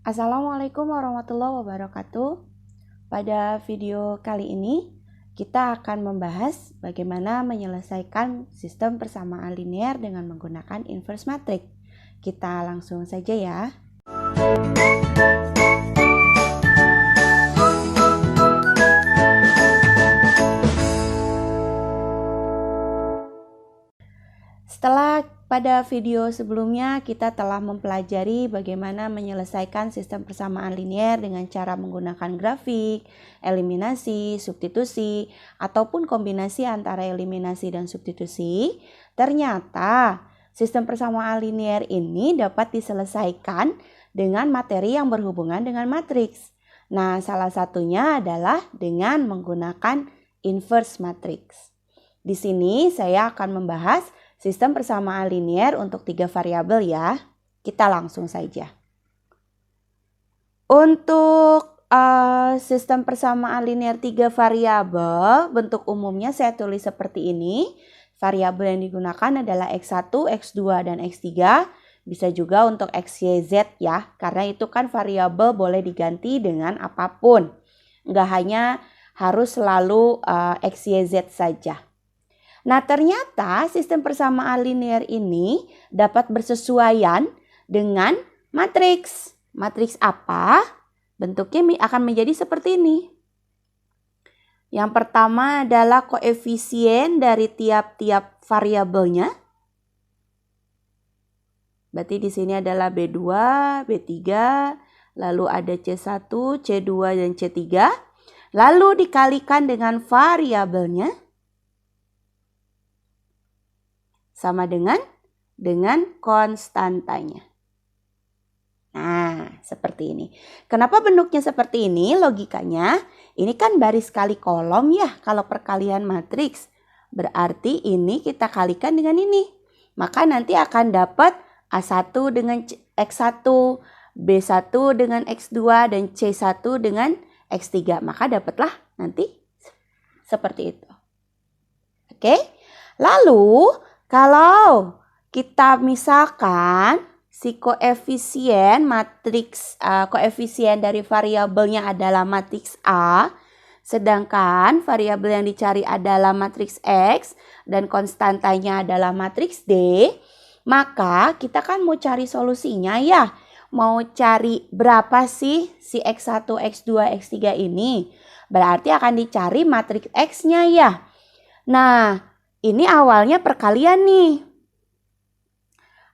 Assalamualaikum warahmatullahi wabarakatuh. Pada video kali ini kita akan membahas bagaimana menyelesaikan sistem persamaan linear dengan menggunakan inverse matrix. Kita langsung saja ya. Setelah pada video sebelumnya kita telah mempelajari bagaimana menyelesaikan sistem persamaan linear dengan cara menggunakan grafik, eliminasi, substitusi, ataupun kombinasi antara eliminasi dan substitusi. Ternyata sistem persamaan linear ini dapat diselesaikan dengan materi yang berhubungan dengan matriks. Nah, salah satunya adalah dengan menggunakan inverse matrix. Di sini saya akan membahas sistem persamaan linear untuk 3 variabel ya. Kita langsung saja. Untuk sistem persamaan linear 3 variabel, bentuk umumnya saya tulis seperti ini. Variabel yang digunakan adalah X1, X2, dan X3. Bisa juga untuk X, Y, Z ya. Karena itu kan variabel boleh diganti dengan apapun. Nggak hanya harus selalu X, Y, Z saja. Nah, ternyata sistem persamaan linear ini dapat bersesuaian dengan matriks. Matriks apa? Bentuknya akan menjadi seperti ini. Yang pertama adalah koefisien dari tiap-tiap variabelnya. Berarti di sini adalah B2, B3, lalu ada C1, C2, dan C3. Lalu dikalikan dengan variabelnya. Sama dengan konstantanya. Nah, seperti ini. Kenapa bentuknya seperti ini? Logikanya, ini kan baris kali kolom ya kalau perkalian matriks. Berarti ini kita kalikan dengan ini. Maka nanti akan dapat A1 dengan X1, B1 dengan X2, dan C1 dengan X3. Maka dapatlah nanti seperti itu. Oke? Lalu kalau kita misalkan si koefisien matriks koefisien dari variabelnya adalah matriks A, sedangkan variabel yang dicari adalah matriks X dan konstantanya adalah matriks D, maka kita kan mau cari solusinya ya. Mau cari berapa sih si X1, X2, X3 ini? Berarti akan dicari matriks X-nya ya. Nah, ini awalnya perkalian nih.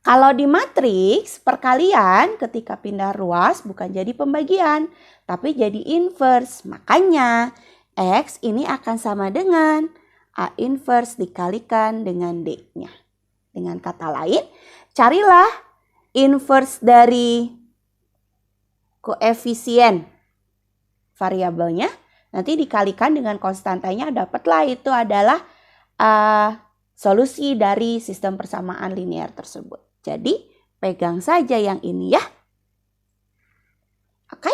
Kalau di matriks, perkalian ketika pindah ruas bukan jadi pembagian, tapi jadi inverse. Makanya X ini akan sama dengan A inverse dikalikan dengan D-nya. Dengan kata lain, carilah inverse dari koefisien variabelnya. Nanti dikalikan dengan konstantanya, dapatlah itu adalah solusi dari sistem persamaan linear tersebut. Jadi pegang saja yang ini ya. Oke?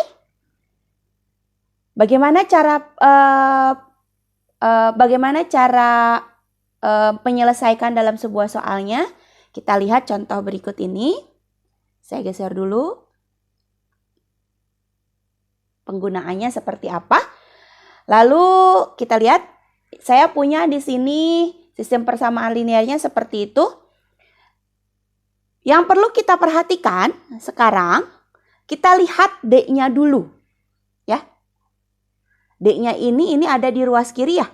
Bagaimana cara menyelesaikan dalam sebuah soalnya? Kita lihat contoh berikut ini. Saya geser dulu. Penggunaannya seperti apa? Lalu kita lihat. Saya punya di sini sistem persamaan linearnya seperti itu. Yang perlu kita perhatikan sekarang, kita lihat D-nya dulu. Ya. D-nya ini ada di ruas kiri ya.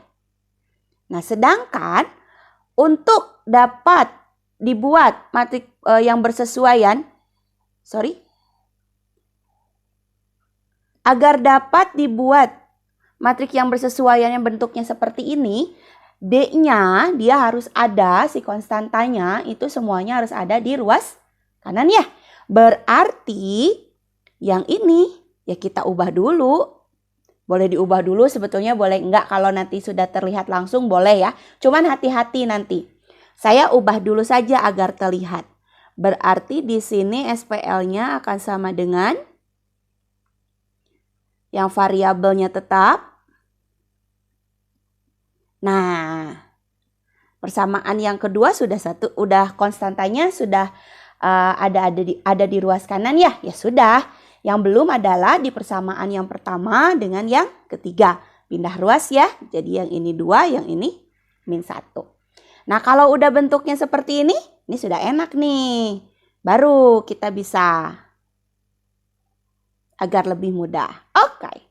Nah, sedangkan untuk dapat dibuat matriks yang bersesuaian, agar dapat dibuat matriks yang bersesuaian yang bentuknya seperti ini, D-nya dia harus ada, si konstantanya itu semuanya harus ada di ruas kanan ya. Berarti yang ini ya kita ubah dulu. Boleh diubah dulu sebetulnya, boleh enggak kalau nanti sudah terlihat langsung boleh ya. Cuman hati-hati nanti. Saya ubah dulu saja agar terlihat. Berarti di sini SPL-nya akan sama dengan yang variabelnya tetap. Nah, persamaan yang kedua udah konstantanya sudah ada di ruas kanan ya. Ya sudah, Yang belum adalah di persamaan yang pertama dengan yang ketiga. Pindah ruas ya. Jadi yang ini 2, yang ini min 1. Nah kalau udah bentuknya seperti ini sudah enak nih. Baru kita bisa agar lebih mudah. Oke.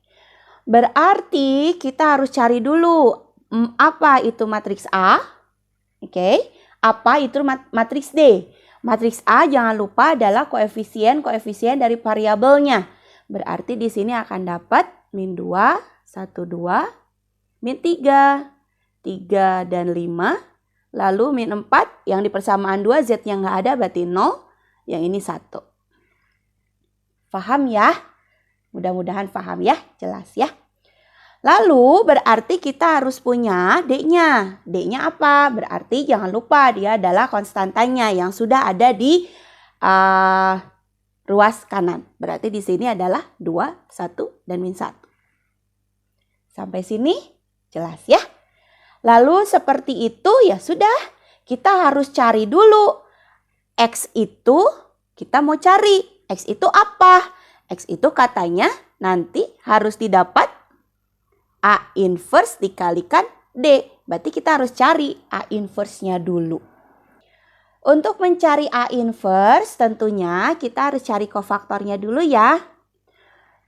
Berarti kita harus cari dulu apa itu matriks A. Oke. Apa itu matriks D. Matriks A jangan lupa adalah koefisien dari variabelnya. Berarti di sini akan dapat min 2, 1, 2, min 3, 3 dan 5. Lalu min 4 yang di persamaan 2 Z yang nggak ada berarti 0. Yang ini 1. Paham ya? Mudah-mudahan paham ya, jelas ya. Lalu berarti kita harus punya D-nya. D-nya apa? Berarti jangan lupa dia adalah konstantanya yang sudah ada di ruas kanan. Berarti di sini adalah 2, 1, dan min 1. Sampai sini jelas ya. Lalu seperti itu ya sudah. Kita harus cari dulu. X itu kita mau cari. X itu apa? X itu katanya nanti harus didapat A inverse dikalikan D. Berarti kita harus cari A inverse-nya dulu. Untuk mencari A inverse tentunya kita harus cari kofaktornya dulu ya.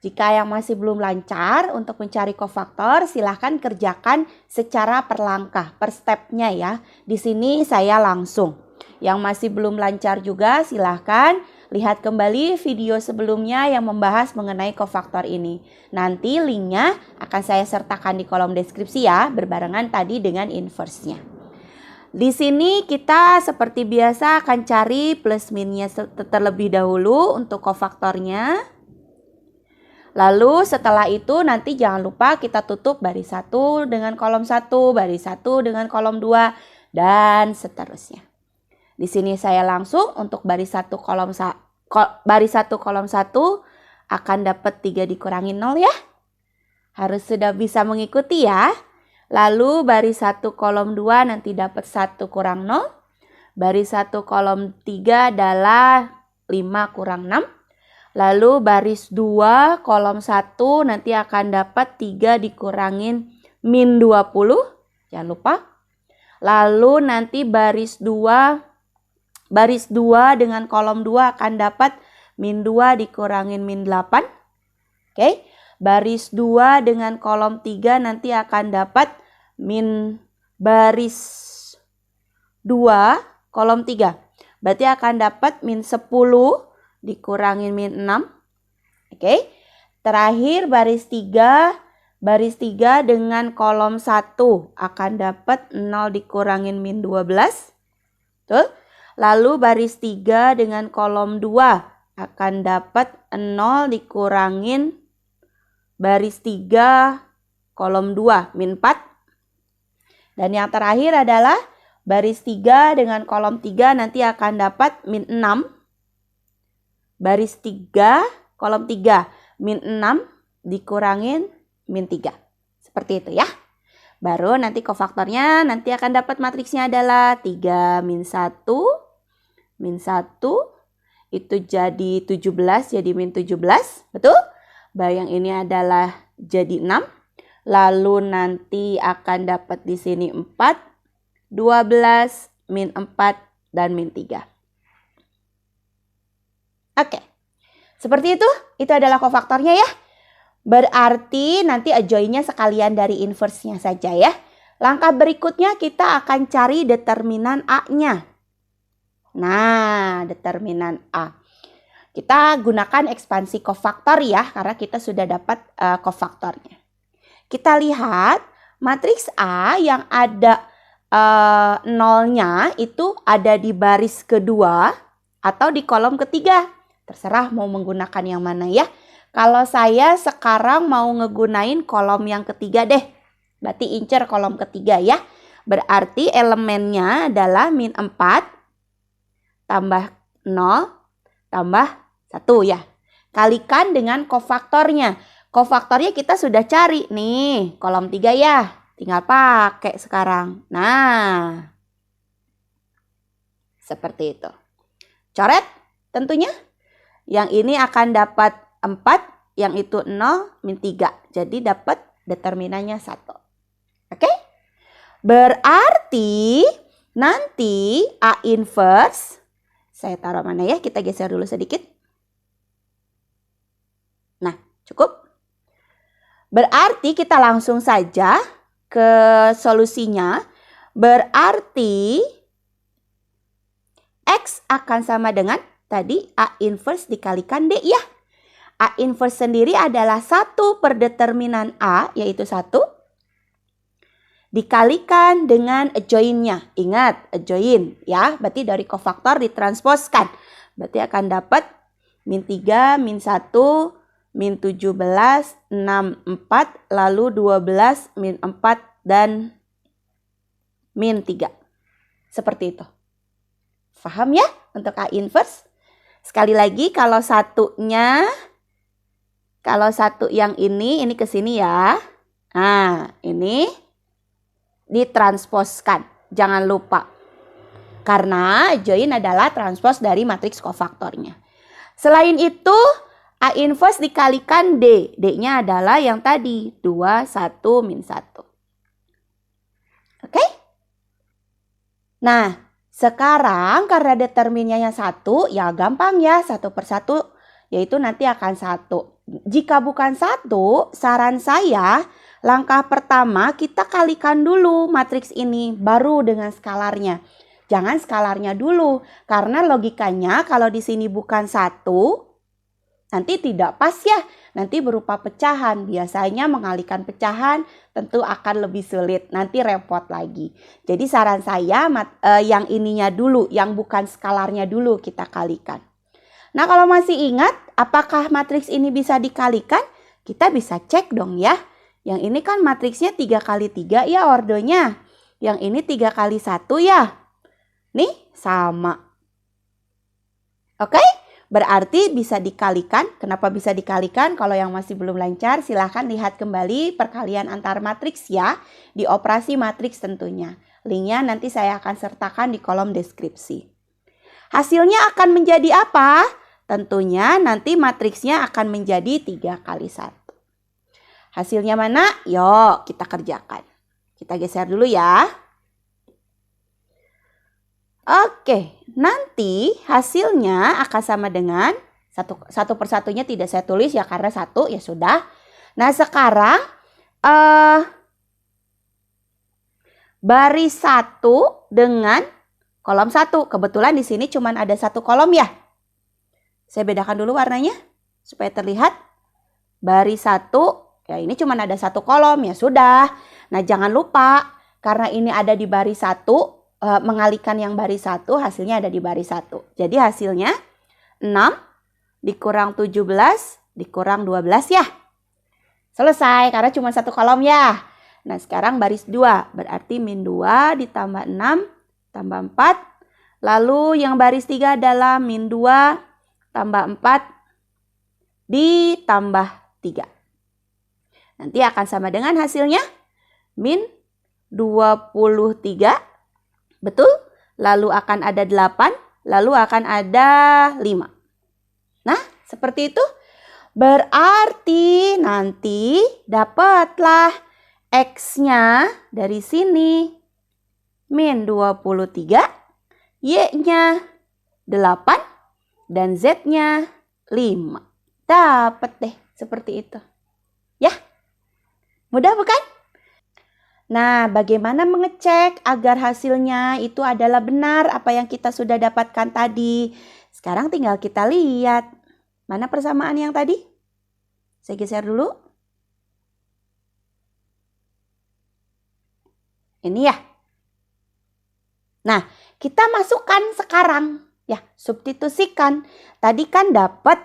Jika yang masih belum lancar untuk mencari kofaktor silahkan kerjakan secara per langkah, per step-nya ya. Di sini saya langsung. Yang masih belum lancar juga silahkan lihat kembali video sebelumnya yang membahas mengenai kofaktor ini. Nanti linknya akan saya sertakan di kolom deskripsi ya, berbarengan tadi dengan inverse-nya. Di sini kita seperti biasa akan cari plus minnya terlebih dahulu untuk kofaktornya. Lalu setelah itu nanti jangan lupa kita tutup baris 1 dengan kolom 1, baris 1 dengan kolom 2, dan seterusnya. Di sini saya langsung untuk baris 1 kolom 1 akan dapat 3 dikurangi 0 ya. Harus sudah bisa mengikuti ya. Lalu baris 1 kolom 2 nanti dapat 1 kurang 0. Baris 1 kolom 3 adalah 5 kurang 6. Lalu baris 2 kolom 1 nanti akan dapat 3 dikurangin min 20. Jangan lupa. Lalu nanti baris 2 dengan kolom 2 akan dapat min 2 dikurangin min 8. Oke. Baris 2 dengan kolom 3 nanti akan dapat min baris 2 kolom 3. Berarti akan dapat min 10 dikurangin min 6. Oke. Terakhir baris 3 dengan kolom 1 akan dapat 0 dikurangin min 12. Betul? Lalu baris 3 dengan kolom 2 akan dapat 0 dikurangin baris 3 kolom 2 min 4. Dan yang terakhir adalah baris 3 dengan kolom 3 nanti akan dapat min 6. Baris 3 kolom 3 min 6 dikurangin min 3. Seperti itu ya. Baru nanti kofaktornya nanti akan dapat matriksnya adalah 3 min 1 min 1 itu jadi 17 jadi min 17. Betul? Yang ini adalah jadi 6. Lalu nanti akan dapat di sini 4, 12, min 4, dan min 3. Oke. Seperti itu. Itu adalah kofaktornya ya. Berarti nanti join-nya sekalian dari inverse-nya saja ya. Langkah berikutnya kita akan cari determinan A-nya. Nah, determinan A. Kita gunakan ekspansi kofaktor ya, karena kita sudah dapat kofaktornya. Kita lihat matriks A yang ada nolnya itu ada di baris kedua atau di kolom ketiga. Terserah mau menggunakan yang mana ya. Kalau saya sekarang mau ngegunain kolom yang ketiga deh. Berarti incer kolom ketiga ya. Berarti elemennya adalah min 4 tambah 0 tambah 1 ya. Kalikan dengan kofaktornya. Kofaktornya kita sudah cari nih. Kolom 3 ya. Tinggal pakai sekarang. Nah. Seperti itu. Coret tentunya. Yang ini akan dapat 4, yang itu 0, min 3. Jadi dapat determinannya 1. Oke? Berarti nanti A inverse, saya taruh mana ya? Kita geser dulu sedikit. Nah, cukup. Berarti kita langsung saja ke solusinya. Berarti X akan sama dengan tadi A inverse dikalikan D ya. A inverse sendiri adalah 1 per determinan A, yaitu 1. Dikalikan dengan adjoin-nya. Ingat, adjoin ya. Berarti dari kofaktor ditransposkan. Berarti akan dapat min 3, min 1, min 17, 6, 4, lalu 12, min 4, dan min 3. Seperti itu. Paham ya untuk A inverse? Sekali lagi kalau satunya, kalau satu yang ini ke sini ya. Nah, ini ditransposkan. Jangan lupa. Karena join adalah transpos dari matriks kofaktornya. Selain itu, A inverse dikalikan D. D-nya adalah yang tadi. 2, 1, min 1. Oke? Nah, sekarang karena determinannya 1, ya gampang ya. 1 per 1, yaitu nanti akan 1. Jika bukan 1, saran saya langkah pertama kita kalikan dulu matriks ini baru dengan skalarnya. Jangan skalarnya dulu karena logikanya kalau di sini bukan 1 nanti tidak pas ya. Nanti berupa pecahan. Biasanya mengalihkan pecahan tentu akan lebih sulit. Nanti repot lagi. Jadi saran saya yang ininya dulu, yang bukan skalarnya dulu kita kalikan. Nah, kalau masih ingat apakah matriks ini bisa dikalikan? Kita bisa cek dong ya. Yang ini kan matriksnya 3 kali 3 ya ordonya. Yang ini 3 kali 1 ya. Nih sama. Oke? Berarti bisa dikalikan. Kenapa bisa dikalikan? Kalau yang masih belum lancar silahkan lihat kembali perkalian antar matriks ya. Di operasi matriks tentunya. Linknya nanti saya akan sertakan di kolom deskripsi. Hasilnya akan menjadi apa? Tentunya nanti matriksnya akan menjadi 3 kali 1. Hasilnya mana? Yuk kita kerjakan. Kita geser dulu ya. Oke, nanti hasilnya akan sama dengan 1 per 1-nya tidak saya tulis ya karena 1 ya sudah. Nah sekarang baris 1 dengan kolom 1. Kebetulan di sini cuma ada 1 kolom ya. Saya bedakan dulu warnanya supaya terlihat. Baris 1, ya ini cuma ada 1 kolom ya sudah. Nah jangan lupa karena ini ada di baris 1, mengalihkan yang baris 1 hasilnya ada di baris 1. Jadi hasilnya 6 dikurang 17 dikurang 12 ya. Selesai karena cuma 1 kolom ya. Nah sekarang baris 2 berarti min 2 ditambah 6 tambah 4. Lalu yang baris 3 adalah min 2 tambah 4 ditambah 3. Nanti akan sama dengan hasilnya min 23. Betul? Lalu akan ada 8. Lalu akan ada 5. Nah, seperti itu. Berarti nanti dapatlah X-nya dari sini. Min 23. Y-nya 8. Dan Z-nya 5. Dapat deh seperti itu. Ya, mudah bukan? Nah, bagaimana mengecek agar hasilnya itu adalah benar apa yang kita sudah dapatkan tadi? Sekarang tinggal kita lihat. Mana persamaan yang tadi? Saya geser dulu. Ini ya. Nah, kita masukkan sekarang. Ya, substitusikan. Tadi kan dapat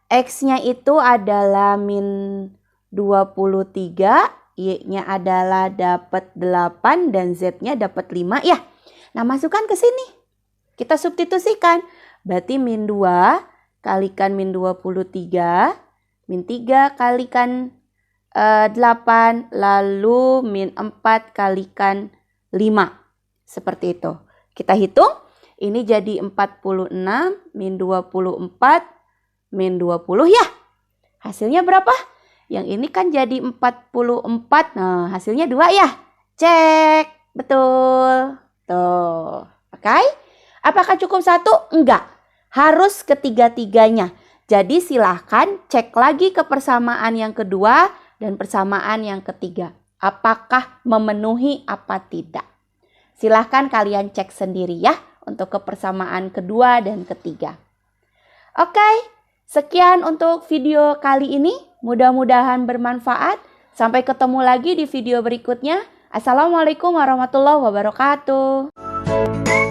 X-nya itu adalah min 23, Y-nya adalah dapat 8 dan Z-nya dapat 5 ya. Nah, masukkan ke sini. Kita substitusikan. Berarti min 2 kalikan min 23, min 3 kalikan 8, lalu min 4 kalikan 5. Seperti itu. Kita hitung. Ini jadi 46 min 24 min 20 ya. Hasilnya berapa? Yang ini kan jadi 44. Nah, hasilnya 2 ya. Cek. Betul. Tuh. Oke. Apakah cukup 1? Enggak. Harus ketiga-tiganya. Jadi silahkan cek lagi ke persamaan yang kedua dan persamaan yang ketiga. Apakah memenuhi apa tidak? Silahkan kalian cek sendiri ya untuk kepersamaan kedua dan ketiga. Oke, sekian untuk video kali ini. Mudah-mudahan bermanfaat. Sampai ketemu lagi di video berikutnya. Assalamualaikum warahmatullahi wabarakatuh.